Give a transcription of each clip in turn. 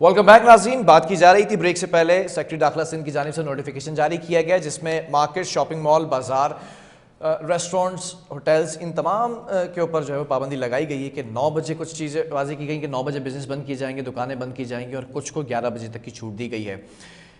Welcome back नाज़रीन। बात की जा रही थी ब्रेक से पहले सेक्रेटरी दाखिला सिंध की जानिब से नोटिफिकेशन जारी किया गया जिसमें मार्केट, शॉपिंग मॉल, बाजार, रेस्टोरेंट्स, होटल्स, इन तमाम के ऊपर जो है वो पाबंदी लगाई गई है कि 9 बजे कुछ चीज़ें वाज़ी की गई कि 9 बजे बिज़नेस बंद किए जाएंगे, दुकानें बंद की जाएंगी और कुछ को 11 बजे तक की छूट दी गई है।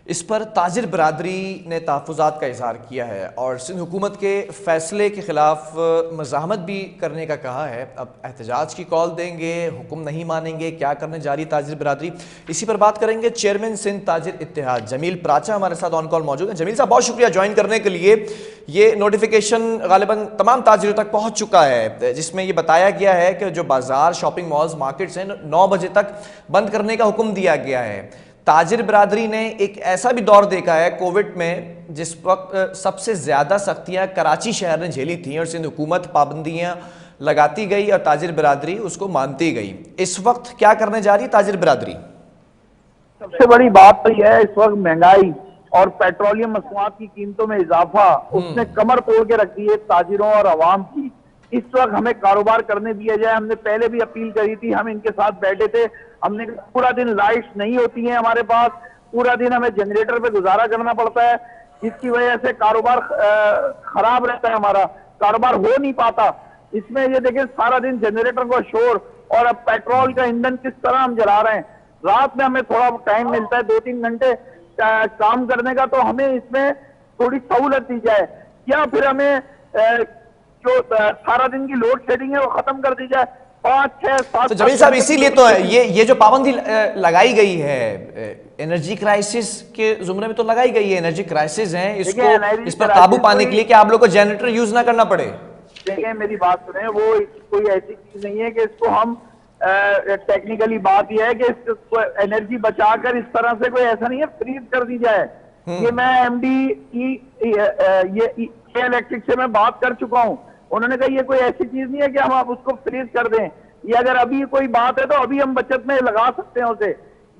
इस पर ताजिर बरादरी ने तहफ़्फ़ुज़ात का इज़हार किया है और सिंध हुकूमत के फ़ैसले के ख़िलाफ़ मज़ाहमत भी करने का कहा है। अब एहतजाज की कॉल देंगे, हुक्म नहीं मानेंगे, क्या करने जा रही ताजिर बरादरी, इसी पर बात करेंगे। चेयरमैन सिंध ताजिर इत्तेहाद जमील प्राचा हमारे साथ ऑन कॉल मौजूद हैं। जमील साहब, बहुत शुक्रिया ज्वाइन करने के लिए। ये नोटिफिकेशन गालिबन तमाम ताजिरों तक पहुँच चुका है जिसमें ये बताया गया है कि जो बाज़ार, शॉपिंग मॉल्स, मार्केट्स हैं 9 बजे तक बंद करने का हुक्म दिया गया है। ताजिर बरादरी ने एक ऐसा भी दौर देखा है कोविड में जिस वक्त सबसे ज़्यादा सख्तियां कराची शहर ने झेली थी और सिंध हुकूमत पाबंदियां लगाती गई और ताजिर बरादरी उसको मानती गई। इस वक्त क्या करने जा रही है ताजिर बरादरी? सबसे बड़ी बात तो यह है, इस वक्त महंगाई और पेट्रोलियम मसनूआत की कीमतों में इजाफा उसने कमर तोड़ के रख दी है ताजिरों और अवाम की। इस वक्त हमें कारोबार करने दिया जाए। हमने पहले भी अपील करी थी, हम इनके साथ बैठे थे। हमने पूरा दिन लाइट्स नहीं होती हैं हमारे पास, पूरा दिन हमें जनरेटर पे गुजारा करना पड़ता है, जिसकी वजह से कारोबार खराब रहता है, हमारा कारोबार हो नहीं पाता। इसमें ये देखें, सारा दिन जनरेटर का शोर और अब पेट्रोल का ईंधन किस तरह हम जला रहे हैं। रात में हमें थोड़ा टाइम मिलता है 2-3 घंटे काम करने का, तो हमें इसमें थोड़ी सहूलत दी जाए, या फिर हमें जो सारा दिन की लोड शेडिंग है वो खत्म कर दी जाए। 5-6-7 तो जमील साहब, इसीलिए तो ये जो पाबंदी लगाई गई है एनर्जी क्राइसिस के जुमरे में तो लगाई गई है। एनर्जी क्राइसिस है, इसको इस पर काबू पाने के लिए कि आप लोग को जनरेटर यूज ना करना पड़े। देखिए मेरी बात सुने, वो कोई ऐसी चीज नहीं है कि इसको हम टेक्निकली बात यह है कि इसको एनर्जी बचाकर इस तरह से कोई ऐसा नहीं है फ्रीज कर दी जाए। ये मैं एमडी ये इलेक्ट्रिक से मैं बात कर चुका हूं। उन्होंने कहा ये कोई ऐसी चीज नहीं है कि हम आप उसको फ्रीज कर दें। ये अगर अभी कोई बात है तो अभी हम बचत में लगा सकते हैं उसे।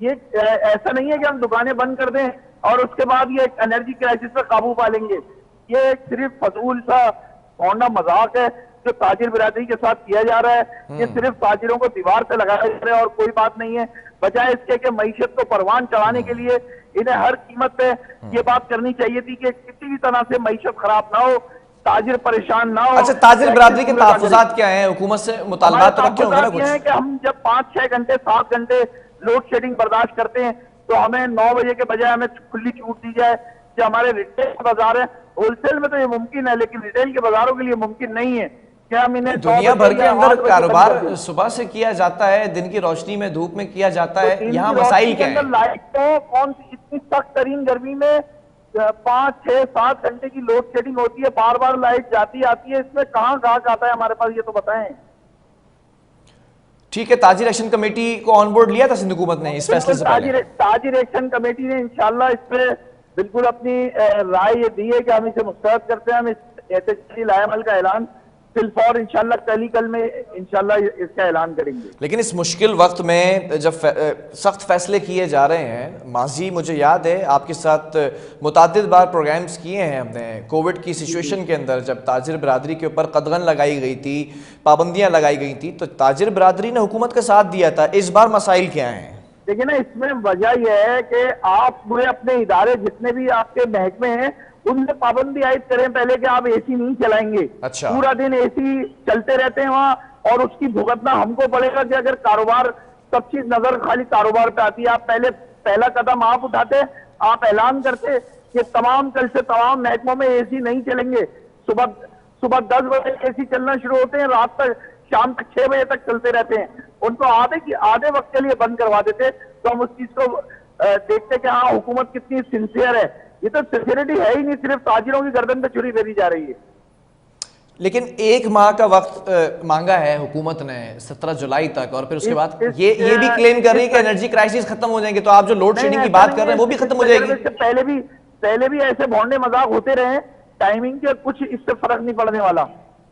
ये ऐसा नहीं है कि हम दुकानें बंद कर दें और उसके बाद ये एनर्जी क्राइसिस पर काबू पा लेंगे। ये सिर्फ फजूल सा होना मजाक है जो ताजिर बिरादरी के साथ किया जा रहा है। ये सिर्फ ताजिरों को दीवार से लगाया जा रहा है और कोई बात नहीं है। बजाय इसके कि मईशत को परवान चढ़ाने के लिए इन्हें हर कीमत पे ये बात करनी चाहिए थी कि किसी भी तरह से मईशत खराब ना हो, ताजिर परेशान ना हो। अच्छा, ताजिर बरादरी के तहफ़्फ़ुज़ात क्या हैं? हुकूमत से मुतालबात तो रखे होंगे ना कुछ? है कि हम जब 5-6 घंटे 7 घंटे लोड शेडिंग बर्दाश्त करते हैं तो हमें 9 बजे के बजाय हमें खुली छूट दी जाए। जो हमारे रिटेल बाजार है, होलसेल में तो ये मुमकिन है लेकिन रिटेल के बाजारों के लिए मुमकिन नहीं है। क्या हम इन्हें दुनिया भर के अंदर कारोबार सुबह से किया जाता है, दिन की रोशनी में, धूप में किया जाता है, यहाँ मसाइल क्या है? लाइट तो कौन सी इतनी सख्त तरीन गर्मी में 5-6-7 घंटे की लोड शेडिंग होती है, बार बार लाइट जाती आती है, इसमें कहाँ घाट आता है हमारे पास, ये तो बताएं। ठीक है, ताजिर एक्शन कमेटी को ऑन बोर्ड लिया था सिंध हुकूमत ने इस फैसले से पहले? ताजिर एक्शन कमेटी ने इंशाल्लाह इस पे बिल्कुल अपनी राय ये दी है कि हम इसे मुस्तरद करते हैं। हम इस एहतजाजी लाएमल का ऐलान फिलफौर इंशाल्लाह कल में इंशाल्लाह इसका ऐलान करेंगे। लेकिन इस मुश्किल वक्त में जब सख्त फैसले किए जा रहे हैं, माजी मुझे याद है आपके साथ मुतादिद बार प्रोग्राम्स किए हैं हमने कोविड की सिचुएशन के अंदर, जब ताजिर बरादरी के ऊपर कदगन लगाई गई थी, पाबंदियां लगाई गई थी, तो ताजिर बरादरी ने हुकूमत का साथ दिया था। इस बार मसाइल क्या हैं? देखिए ना, इसमें वजह यह है कि आप पूरे अपने इदारे जितने भी आपके महकमे हैं उनसे पाबंदी आयद करें पहले कि आप एसी नहीं चलाएंगे। अच्छा। पूरा दिन एसी चलते रहते हैं वहां और उसकी भुगतना हमको पड़ेगा कि अगर कारोबार, सब चीज नजर खाली कारोबार पे आती है। आप पहला कदम आप उठाते, आप ऐलान करते कि कल से तमाम महकमों में एसी नहीं चलेंगे। सुबह 10 बजे एसी चलना शुरू होते हैं, रात तक शाम तक 6 बजे तक चलते रहते हैं। उनको आधे वक्त के लिए बंद करवा देते तो हम उस चीज को देखते कि हाँ हुकूमत कितनी सिंसियर है। ये तो सिंसियरिटी है ही नहीं, सिर्फ ताजिरों की गर्दन पे छुरी फेरी जा रही है। लेकिन 1 माह का वक्त मांगा है हुकूमत ने 17 जुलाई तक, और फिर उसके बाद ये भी क्लेम कर रही है कि एनर्जी क्राइसिस खत्म हो जाएंगे। तो आप जो लोड शेडिंग की बात कर रहे हैं वो भी खत्म हो जाएगी? पहले भी ऐसे भोंडे मजाक होते रहे, टाइमिंग के कुछ इससे फर्क नहीं पड़ने वाला।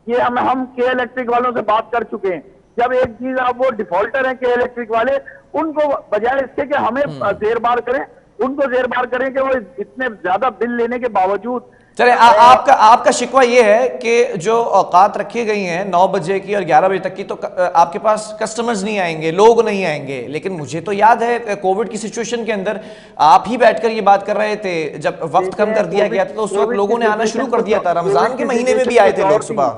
ये हम के इलेक्ट्रिक वालों से बात कर चुके हैं। जब एक चीज आप वो डिफॉल्टर हैं के इलेक्ट्रिक वाले, उनको बजाय इसके कि हमें जेर बार करें, उनको जेर बार करें कि वो इतने ज्यादा बिल लेने के बावजूद चले आपका शिकवा ये है कि जो औकात रखी गई हैं 9 बजे की और 11 बजे तक की, तो आपके पास कस्टमर्स नहीं आएंगे, लोग नहीं आएंगे। लेकिन मुझे तो याद है कोविड की सिचुएशन के अंदर आप ही बैठकर ये बात कर रहे थे, जब वक्त कम कर दिया गया था तो उस वक्त लोगों ने आना शुरू कर दिया था, रमजान के महीने में भी आए थे लोग सुबह।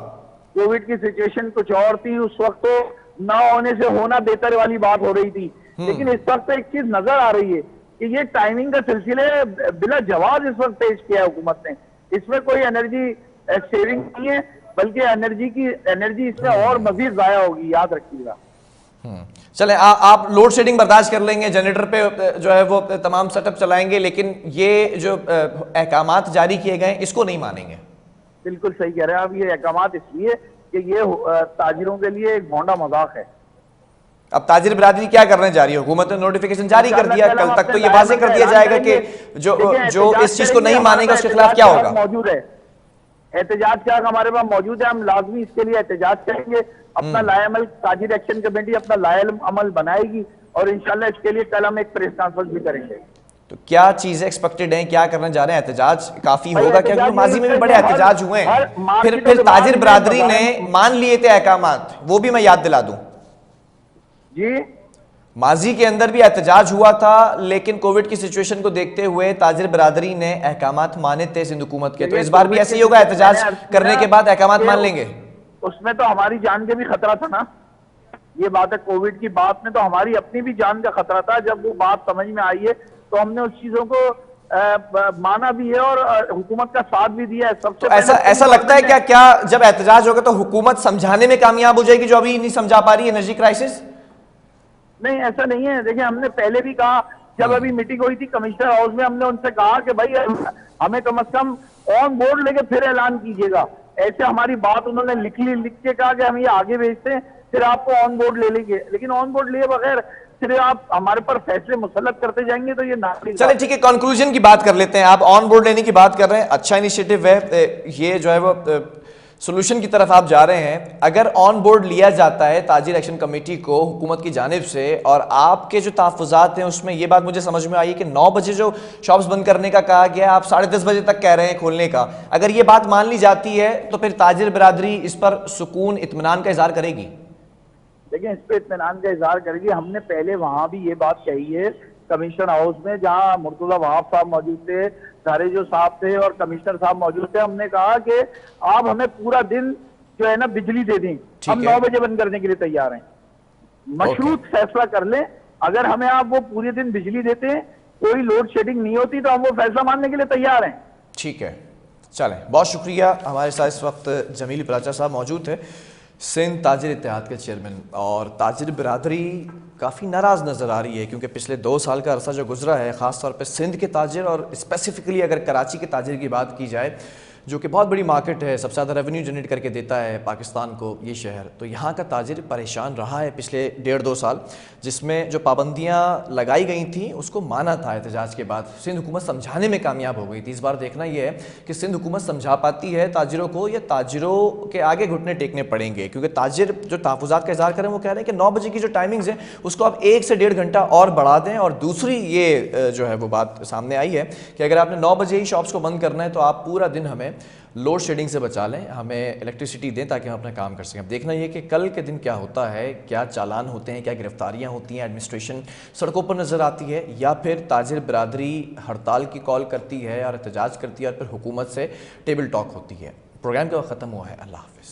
कोविड की सिचुएशन कुछ और थी, उस वक्त तो ना होने से होना बेहतर वाली बात हो रही थी। लेकिन इस वक्त एक चीज नजर आ रही है कि ये टाइमिंग का सिलसिले बिला जवाब इस वक्त पेश किया है हुकूमत ने। इसमें कोई एनर्जी सेविंग नहीं है, बल्कि एनर्जी इसमें और मजीद जाया होगी, याद रखिएगा। चले आप लोड शेडिंग बर्दाश्त कर लेंगे, जनरेटर पे जो है वो तमाम सेटअप चलाएंगे, लेकिन ये जो अहकामात जारी किए गए इसको नहीं मानेंगे। बिल्कुल सही कह रहे हैं आप, ये अहकामात इसलिए कि ये ताजिरों के लिए एक भोंडा मजाक है। अब ताजिर बिरादरी क्या करने जा रही है? हुकूमत ने नोटिफिकेशन जारी कर दिया, कल तक तो ये वाजे कर दिया जाएगा कि जो इस चीज को नहीं मानेगा उसके खिलाफ क्या होगा। मौजूद है एहतजाज चाक हमारे पास मौजूद है, हम लाजमी इसके लिए एहतजाज करेंगे। अपना लाएमल ताजिर एक्शन कमेटी अपना लाएमल बनाएगी और इंशाल्लाह इसके लिए कल हम एक प्रेस कॉन्फ्रेंस भी करेंगे। तो क्या चीजें एक्सपेक्टेड हैं, क्या करने जा रहे हैं? एहतजाज काफी होगा क्या? क्योंकि माजी में भी बड़े एहतजाज हुए हैं, फिर ताजिर बिरादरी ने मान लिए थे अहकामात, वो भी मैं याद दिला दूं जी। माजी के अंदर भी एहतजाज हुआ था, लेकिन कोविड की सिचुएशन को देखते हुए ताजिर बिरादरी ने अहकामात माने थे सिंध हुकूमत के। तो इस बार भी ऐसे ही होगा, एहतजाज करने के बाद अहकामात मान लेंगे? उसमें तो हमारी जान के भी खतरा था ना, ये बात है। कोविड की बात में तो हमारी अपनी भी जान का खतरा था। जब वो बात समझ में आई है तो हमने उस चीजों को माना भी है और हुकूमत का साथ भी दिया है। सबसे तो ऐसा लगता है क्या जब एहतजाज होगा तो हुकूमत समझाने में कामयाब हो जाएगी जो अभी नहीं समझा पा रही है एनर्जी क्राइसिस? नहीं, ऐसा नहीं है। देखिए, हमने पहले भी कहा, जब अभी मीटिंग हुई थी कमिश्नर हाउस में, हमने उनसे कहा कि भाई हमें कम से कम ऑन बोर्ड लेके फिर ऐलान कीजिएगा। ऐसे हमारी बात उन्होंने लिख के कहा कि हम ये आगे भेजते हैं, फिर आपको ऑन बोर्ड ले लेंगे। लेकिन ऑन बोर्ड लिए बगैर फिर आप हमारे पर फैसले मुसल्लत करते जाएंगे तो ये नागरिक। चलिए ठीक है, कंक्लूजन की बात कर लेते हैं। आप ऑन बोर्ड लेने की बात कर रहे हैं, अच्छा इनिशिएटिव है ये, जो है वो सोल्यूशन की तरफ आप जा रहे हैं। अगर ऑन बोर्ड लिया जाता है ताजिर एक्शन कमेटी को हुकूमत की जानिब से, और आपके जो तहफ़्फ़ुज़ात हैं उसमें ये बात मुझे समझ में आई कि 9 बजे जो शॉप्स बंद करने का कहा गया है, आप 10:30 बजे तक कह रहे हैं खोलने का। अगर ये बात मान ली जाती है तो फिर ताजिर बिरादरी इस पर सुकून इत्मीनान का इजहार करेगी? देखिए, इस पर इत्मीनान का इजहार करेगी। हमने पहले वहां भी ये बात कही है कमिश्नर हाउस में, जहां मुर्तजा वहाब साहब मौजूद थे, सारे जो साहब थे और कमिश्नर साहब मौजूद थे। हमने कहा कि आप हमें पूरा दिन जो है ना बिजली दे दें, हम 9 बजे बंद करने के लिए तैयार हैं। मशरूत फैसला कर लें। अगर हमें आप वो पूरे दिन बिजली देते हैं, कोई लोड शेडिंग नहीं होती, तो हम वो फैसला मानने के लिए तैयार हैं। ठीक है, चलें, बहुत शुक्रिया। हमारे साथ इस वक्त जमील पराचा साहब मौजूद थे, सिंध ताजिर इत्तेहाद के चेयरमैन। और ताजिर बिरादरी काफ़ी नाराज़ नज़र आ रही है क्योंकि पिछले 2 साल का अरसा जो गुजरा है, ख़ास तौर पे सिंध के ताजिर और स्पेसिफिकली अगर कराची के ताजिर की बात की जाए, जो कि बहुत बड़ी मार्केट है, सबसे ज़्यादा रेवेन्यू जनरेट करके देता है पाकिस्तान को ये शहर, तो यहाँ का ताजिर परेशान रहा है पिछले 1.5-2 साल, जिसमें जो पाबंदियाँ लगाई गई थी उसको माना था एहतजाज के बाद। सिंध हुकूमत समझाने में कामयाब हो गई थी। इस बार देखना ये है कि सिंध हुकूमत समझा पाती है ताजिरों को, या ताजिरों के आगे घुटने टेकने पड़ेंगे। क्योंकि ताजिर जो तहफ़्फ़ुज़ात का इज़हार करें, वो कह रहे हैं कि 9 बजे की जो टाइमिंग्स है उसको आप 1 से 1.5 घंटा और बढ़ा दें। और दूसरी ये जो है वो बात सामने आई है कि अगर आपने 9 बजे ही शॉप्स को बंद करना है तो आप पूरा दिन हमें लोड शेडिंग से बचा लें, हमें इलेक्ट्रिसिटी दें ताकि हम अपना काम कर सकें। अब देखना ये कि कल के दिन क्या होता है, क्या चालान होते हैं, क्या गिरफ्तारियां होती हैं, एडमिनिस्ट्रेशन सड़कों पर नज़र आती है, या फिर ताजिर बिरादरी हड़ताल की कॉल करती है और एहतजाज करती है और फिर हुकूमत से टेबल टॉक होती है। प्रोग्राम का वक्त ख़त्म हुआ है। अल्लाह हाफ़िज़।